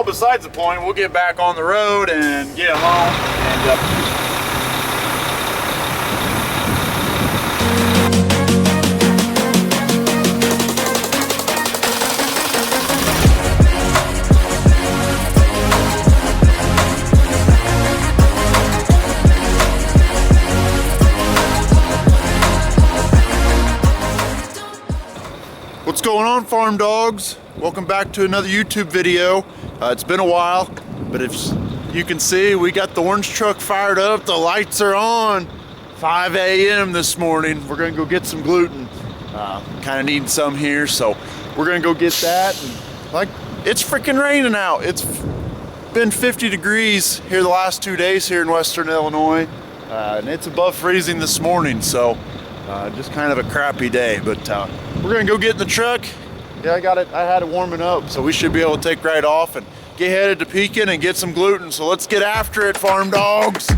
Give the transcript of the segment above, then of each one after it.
Well, besides the point, we'll get back on the road and get home and What's going on, farm dogs? Welcome back to another YouTube video. It's been a while, but as you can see, we got the orange truck fired up. The lights are on. 5 a.m. this morning. We're gonna go get some gluten. Kind of need some here, so we're gonna go get that. And, like, it's freaking raining out. It's been 50 degrees here the last 2 days here in Western Illinois, and it's above freezing this morning. So just kind of a crappy day, but we're gonna go get in the truck. Yeah, I had it warming up, so we should be able to take right off and get headed to Pekin and get some gluten. So let's get after it, farm dogs.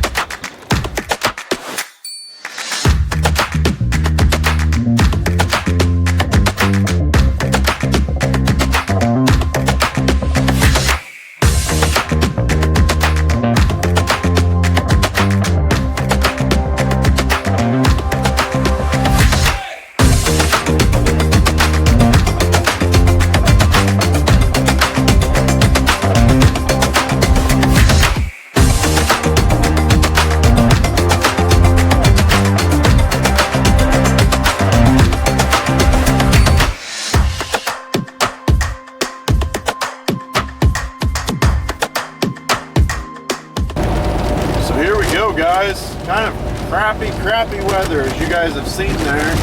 Guys, kind of crappy weather, as you guys have seen there.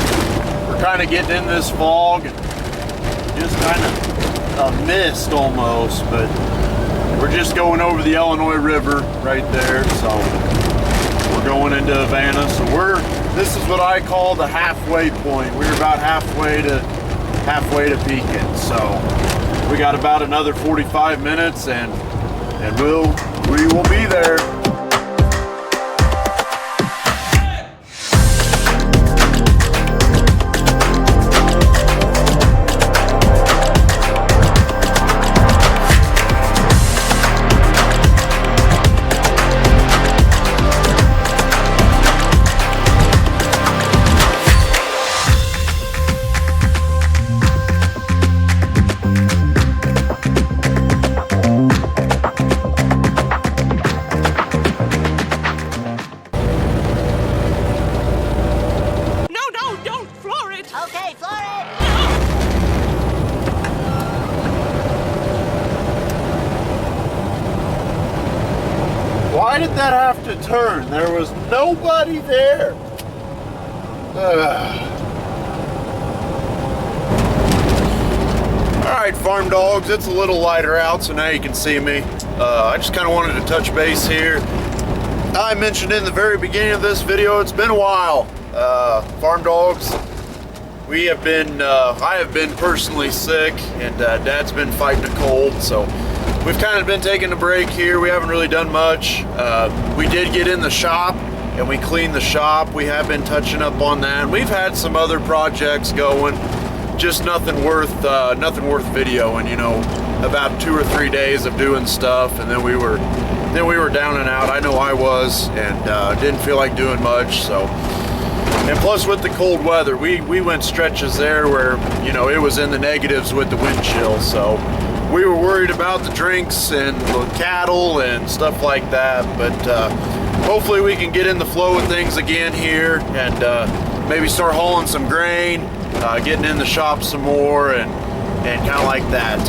We're kind of getting in this fog and just kind of a mist almost, but we're just going over the Illinois River right there. So we're going into Havana. So this is what I call the halfway point. We're about halfway to Pekin. So we got about another 45 minutes and we will be there. Why did that have to turn? There was nobody there. Alright, farm dogs, it's a little lighter out, so now you can see me. I just kind of wanted to touch base here. I mentioned in the very beginning of this video, it's been a while. Farm dogs, I have been personally sick, and Dad's been fighting a cold, so we've kind of been taking a break here. We haven't really done much. We did get in the shop and we cleaned the shop. We have been touching up on that. We've had some other projects going, just nothing worth videoing. You know, about 2 or 3 days of doing stuff, and then we were down and out. I know I was, and didn't feel like doing much. So, and plus with the cold weather, we went stretches there where, you know, it was in the negatives with the wind chill. So we were worried about the drinks and the cattle and stuff like that, but hopefully we can get in the flow of things again here and maybe start hauling some grain, getting in the shop some more, and kind of like that.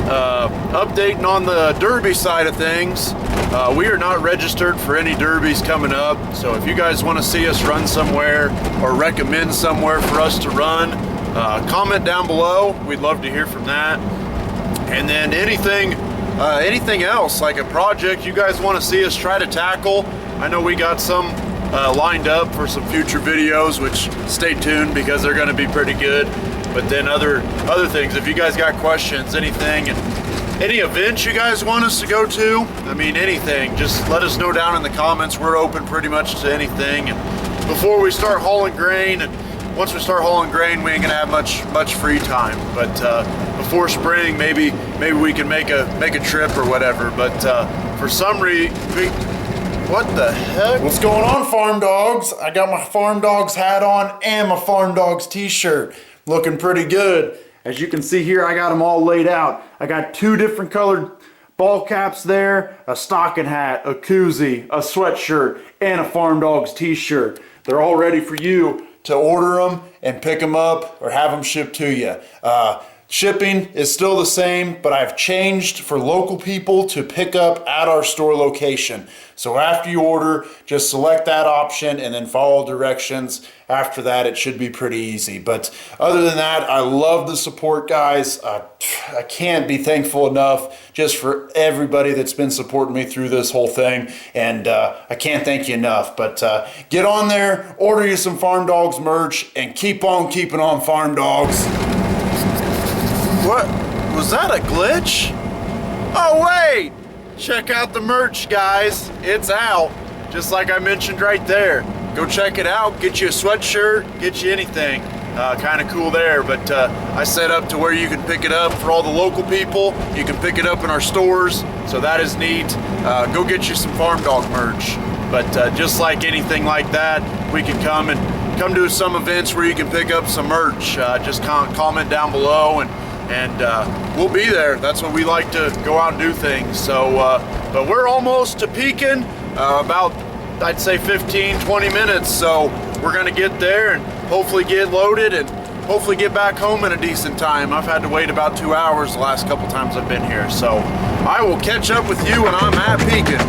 Updating on the derby side of things, we are not registered for any derbies coming up, so if you guys want to see us run somewhere or recommend somewhere for us to run, comment down below. We'd love to hear from that. And then anything else, like a project you guys want to see us try to tackle. I know we got some lined up for some future videos, which stay tuned because they're going to be pretty good. But then other things, if you guys got questions, anything, and any events you guys want us to go to, I mean anything, just let us know down in the comments. We're open pretty much to anything. And before we start hauling grain and once we start hauling grain, we ain't gonna have much free time. But before spring, maybe we can make a trip or whatever. But for some reason, what the heck? What's going on, Farm Dogs? I got my Farm Dogs hat on and my Farm Dogs t-shirt. Looking pretty good. As you can see here, I got them all laid out. I got 2 different colored ball caps there, a stocking hat, a koozie, a sweatshirt, and a Farm Dogs t-shirt. They're all ready for you to order them and pick them up or have them shipped to you. Shipping is still the same, but I've changed for local people to pick up at our store location. So after you order, just select that option and then follow directions. After that, it should be pretty easy. But other than that, I love the support, guys. I can't be thankful enough just for everybody that's been supporting me through this whole thing. And I can't thank you enough. But get on there, order you some Farm Dogs merch, and keep on keeping on, Farm Dogs. What? Was that a glitch? Oh wait! Check out the merch, guys. It's out. Just like I mentioned right there. Go check it out. Get you a sweatshirt. Get you anything. Kind of cool there. But I set up to where you can pick it up for all the local people. You can pick it up in our stores. So that is neat. Go get you some Farm Dog merch. But just like anything like that, we can come to some events where you can pick up some merch. Just comment down below and we'll be there. That's what we like to go out and do things. So, but we're almost to Pekin, about, I'd say 15-20 minutes. So we're gonna get there and hopefully get loaded and hopefully get back home in a decent time. I've had to wait about 2 hours the last couple times I've been here. So I will catch up with you when I'm at Pekin.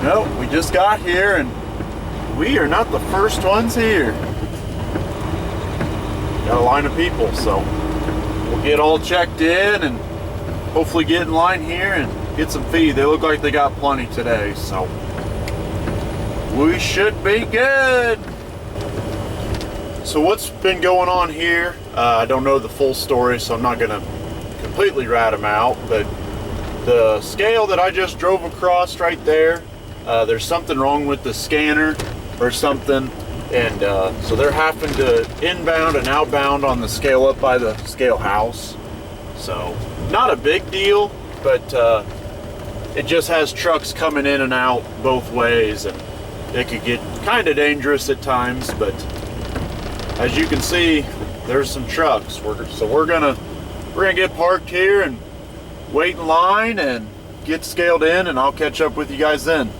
Nope, we just got here and we are not the first ones here. Got a line of people, so we'll get all checked in and hopefully get in line here and get some feed. They look like they got plenty today, so we should be good. So what's been going on here? I don't know the full story, so I'm not gonna completely rat them out, but the scale that I just drove across right there, there's something wrong with the scanner or something, and so they're having to inbound and outbound on the scale up by the scale house. So not a big deal, but it just has trucks coming in and out both ways, and it could get kind of dangerous at times. But as you can see, there's some trucks. So we're gonna get parked here and wait in line and get scaled in, and I'll catch up with you guys then.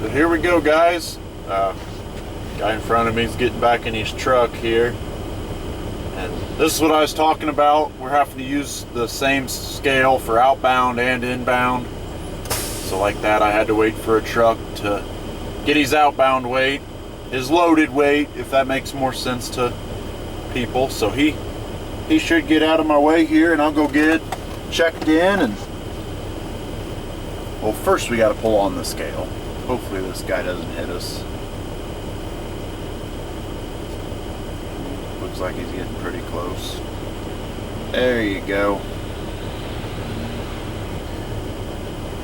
So here we go, guys. Guy in front of me is getting back in his truck here, and this is what I was talking about. We're having to use the same scale for outbound and inbound. So like that, I had to wait for a truck to get his outbound weight, his loaded weight, if that makes more sense to people. So he should get out of my way here, and I'll go get checked in. And well, first we got to pull on the scale. Hopefully this guy doesn't hit us. Looks like he's getting pretty close. There you go.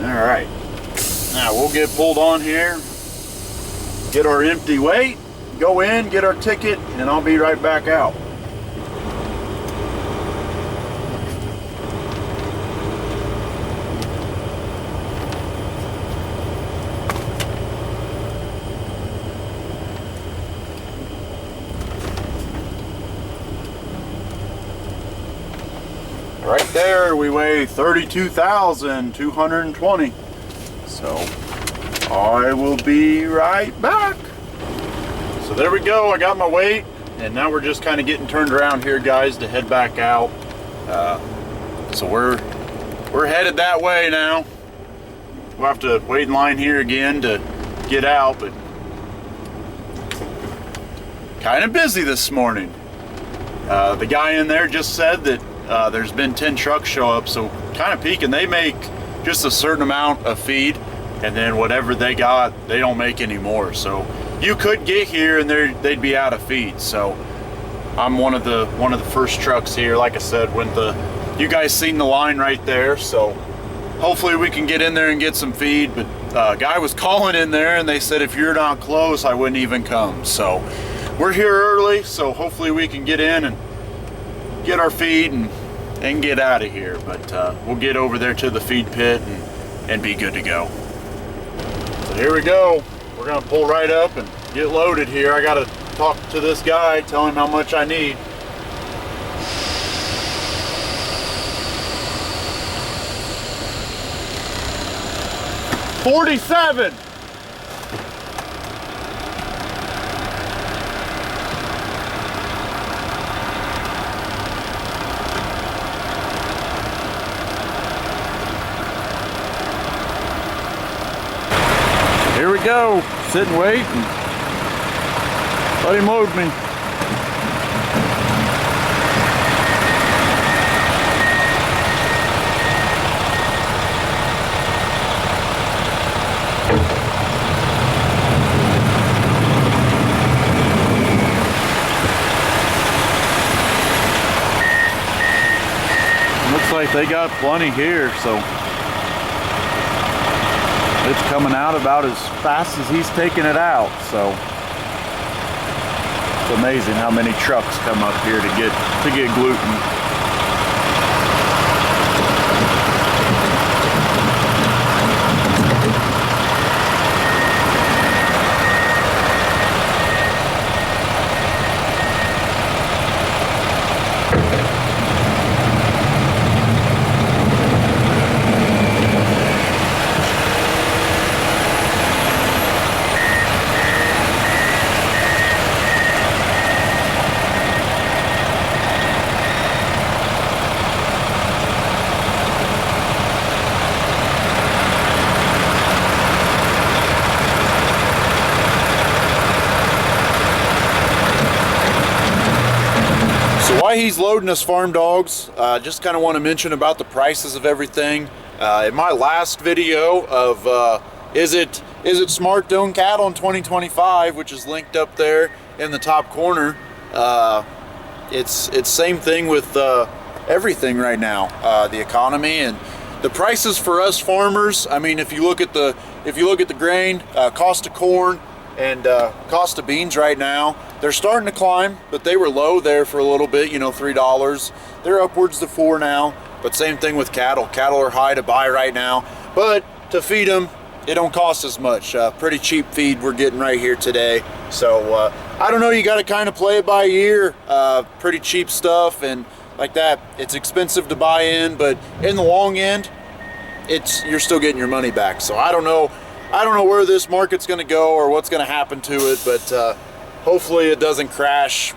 All right. Now we'll get pulled on here, get our empty weight, go in, get our ticket, and I'll be right back out. there we weigh 32,220. So I will be right back. So there we go, I got my weight, and now we're just kind of getting turned around here, guys, to head back out. So we're headed that way now. We'll have to wait in line here again to get out, but kind of busy this morning. The guy in there just said that there's been 10 trucks show up, so kind of peaking. They make just a certain amount of feed, and then whatever they got, they don't make any more. So you could get here and they'd be out of feed. So I'm one of the first trucks here. Like I said, you guys seen the line right there, so hopefully we can get in there and get some feed. But guy was calling in there and they said if you're not close, I wouldn't even come. So we're here early, so hopefully we can get in and get our feed and get out of here. But we'll get over there to the feed pit and be good to go. So here we go. We're gonna pull right up and get loaded here. I gotta talk to this guy, tell him how much I need. $47. Here we go. Sit and wait and let him load me. Looks like they got plenty here, so it's coming out about as fast as he's taking it out. So it's amazing how many trucks come up here to get gluten. While he's loading us farm dogs, just kind of want to mention about the prices of everything. In my last video of is it smart to own cattle in 2025, which is linked up there in the top corner, it's same thing with everything right now, the economy and the prices for us farmers. I mean, if you look at the grain, cost of corn, and cost of beans right now, they're starting to climb, but they were low there for a little bit, you know, $3. They're upwards to $4 now, but same thing with cattle. Cattle are high to buy right now, but to feed them, it don't cost as much. Pretty cheap feed we're getting right here today. So I don't know, you got to kind of play it by ear. Pretty cheap stuff and like that. It's expensive to buy in, but in the long end, you're still getting your money back. So I don't know where this market's going to go or what's going to happen to it, but hopefully it doesn't crash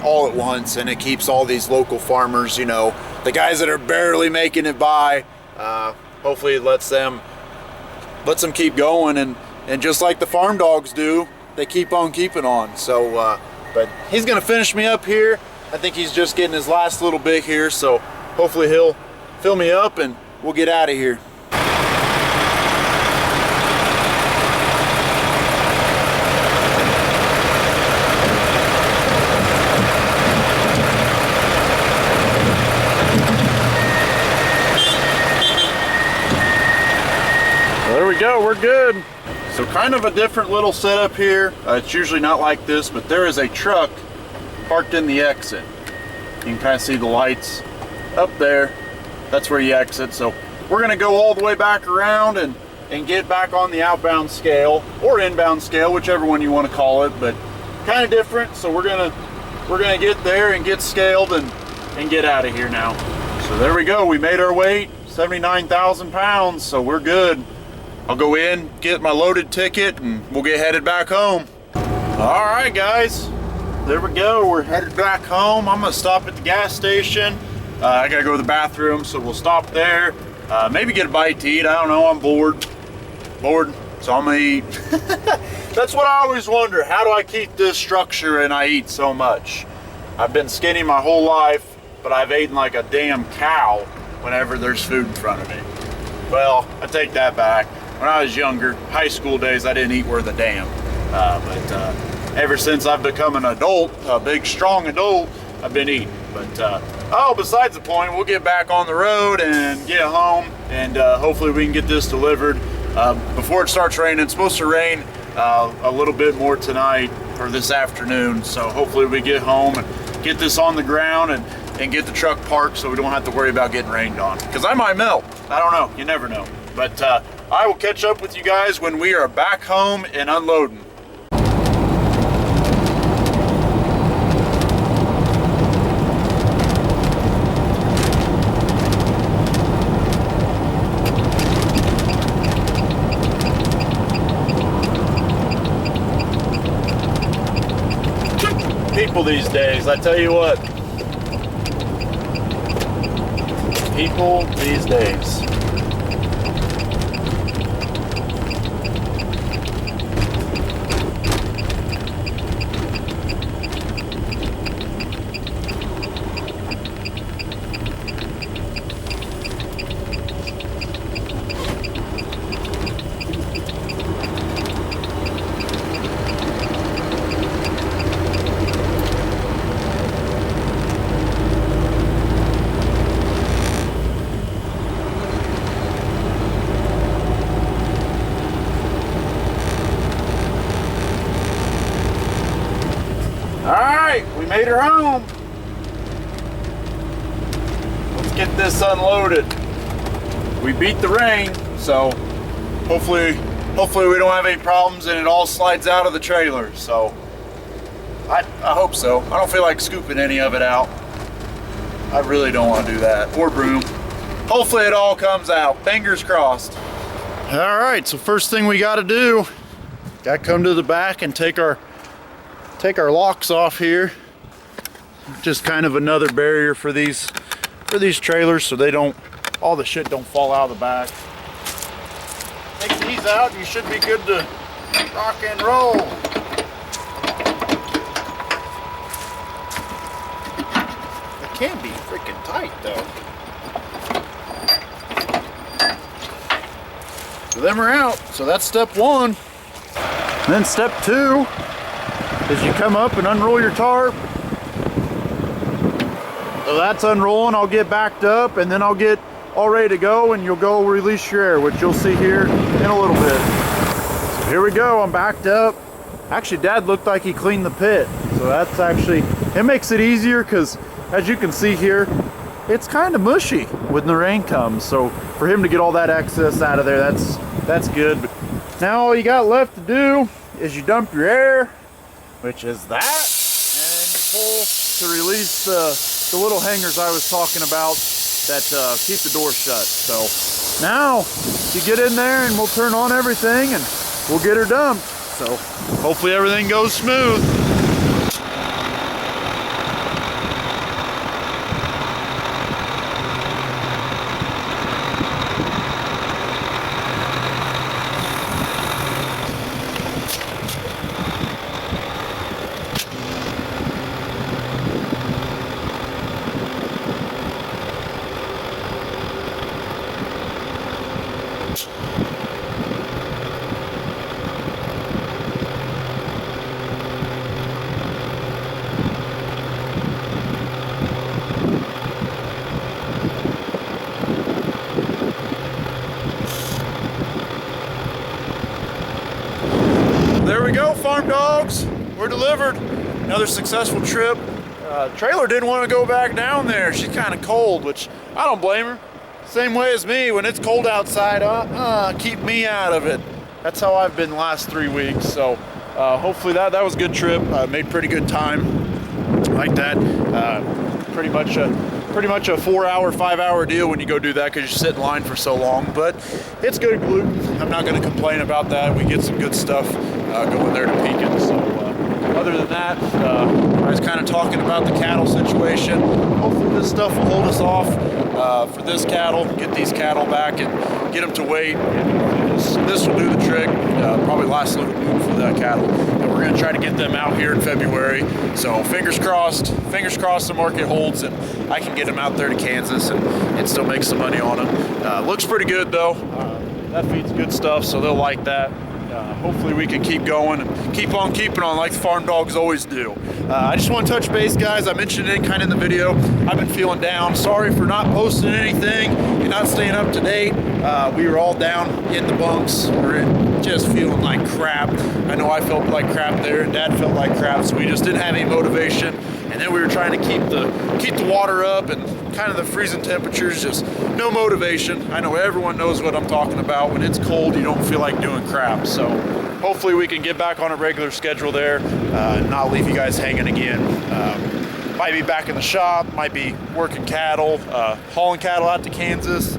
all at once and it keeps all these local farmers, you know, the guys that are barely making it by, hopefully it lets them keep going, and just like the farm dogs do, they keep on keeping on. So but he's going to finish me up here. I think he's just getting his last little bit here, so hopefully he'll fill me up and we'll get out of here. There we go, we're good. So kind of a different little setup here. It's usually not like this, but there is a truck parked in the exit. You can kind of see the lights up there. That's where you exit. So we're gonna go all the way back around and get back on the outbound scale or inbound scale, whichever one you want to call it, but kind of different. So we're gonna get there and get scaled and get out of here now. So there we go. We made our weight, 79,000 pounds, so we're good. I'll go in, get my loaded ticket, and we'll get headed back home. All right, guys. There we go. We're headed back home. I'm gonna stop at the gas station. I gotta go to the bathroom, so we'll stop there. Maybe get a bite to eat. I don't know. I'm bored. So I'm gonna eat. That's what I always wonder. How do I keep this structure and I eat so much? I've been skinny my whole life, but I've eaten like a damn cow whenever there's food in front of me. Well, I take that back. When I was younger, high school days, I didn't eat worth a damn. But ever since I've become an adult, a big, strong adult, I've been eating. But oh, besides the point, we'll get back on the road and get home, and hopefully we can get this delivered before it starts raining. It's supposed to rain a little bit more tonight or this afternoon, so hopefully we get home and get this on the ground and get the truck parked so we don't have to worry about getting rained on, because I might melt. I don't know. You never know. But I will catch up with you guys when we are back home and unloading. People these days, I tell you what. People these days. We made her home. Let's get this unloaded. We beat the rain, so hopefully we don't have any problems and it all slides out of the trailer. So I hope so. I don't feel like scooping any of it out. I really don't want to do that. Or broom. Hopefully it all comes out. Fingers crossed. All right, so first thing we got to do, got to come to the back and take our locks off here. Just kind of another barrier for these trailers, so they don't, all the shit don't fall out of the back. Take these out and you should be good to rock and roll. It can be freaking tight though. So them are out. So that's step one. And then step two is you come up and unroll your tarp. So that's unrolling. I'll get backed up and then I'll get all ready to go, and you'll go release your air, which you'll see here in a little bit. So here we go. I'm backed up. Actually, Dad looked like he cleaned the pit. So that's actually, it makes it easier because as you can see here, it's kind of mushy when the rain comes. So for him to get all that excess out of there, that's good. But now all you got left to do is you dump your air, which is that, and you pull to release the little hangers I was talking about that keep the door shut. So now you get in there and we'll turn on everything and we'll get her dumped. So hopefully everything goes smooth. There we go, farm dogs. We're delivered. Another successful trip. Trailer didn't want to go back down there. She's kind of cold, which I don't blame her. Same way as me, when it's cold outside, keep me out of it. That's how I've been the last 3 weeks. So hopefully that was a good trip. Made pretty good time like that. Pretty much pretty much a 4-hour, 5-hour deal when you go do that because you sit in line for so long. But it's good gluten. I'm not going to complain about that. We get some good stuff going there to Pekin. So other than that, I was kind of talking about the cattle situation. Hopefully this stuff will hold us off for this cattle, get these cattle back and get them to weight. This will do the trick. Probably last load of gluten for that cattle. And we're going to try to get them out here in February. So fingers crossed the market holds and I can get them out there to Kansas and still make some money on them. Looks pretty good though. That feed's good stuff, so they'll like that. Hopefully we can keep going and keep on keeping on like the farm dogs always do. I just want to touch base, guys. I mentioned it kind of in the video. I've been feeling down. Sorry for not posting anything and not staying up to date. We were all down in the bunks. We're just feeling like crap. I know I felt like crap there and Dad felt like crap, so we just didn't have any motivation. And then we were trying to keep the water up and kind of the freezing temperatures, just no motivation. I know everyone knows what I'm talking about. When it's cold, you don't feel like doing crap. So hopefully we can get back on a regular schedule there and not leave you guys hanging again. Might be back in the shop, might be working cattle, hauling cattle out to Kansas,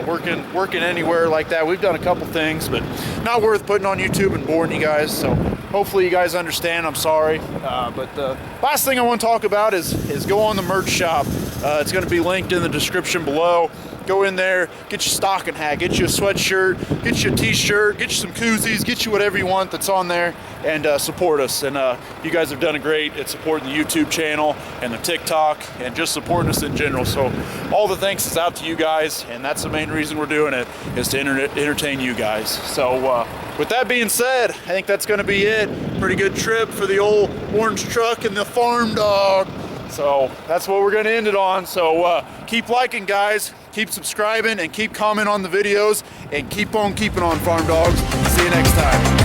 working anywhere like that. We've done a couple things, but not worth putting on YouTube and boring you guys. So hopefully you guys understand. I'm sorry. But the last thing I want to talk about is go on the merch shop. It's going to be linked in the description below. Go in there, get your stocking hat, get you a sweatshirt, get you a t-shirt, get you some koozies, get you whatever you want that's on there, and support us. And you guys have done great at supporting the YouTube channel and the TikTok and just supporting us in general. So all the thanks is out to you guys, and that's the main reason we're doing it, is to entertain you guys. So with that being said, I think that's going to be it. Pretty good trip for the old orange truck and the farm dog. So that's what we're going to end it on. So keep liking, guys. Keep subscribing and keep commenting on the videos and keep on keeping on, farm dogs. See you next time.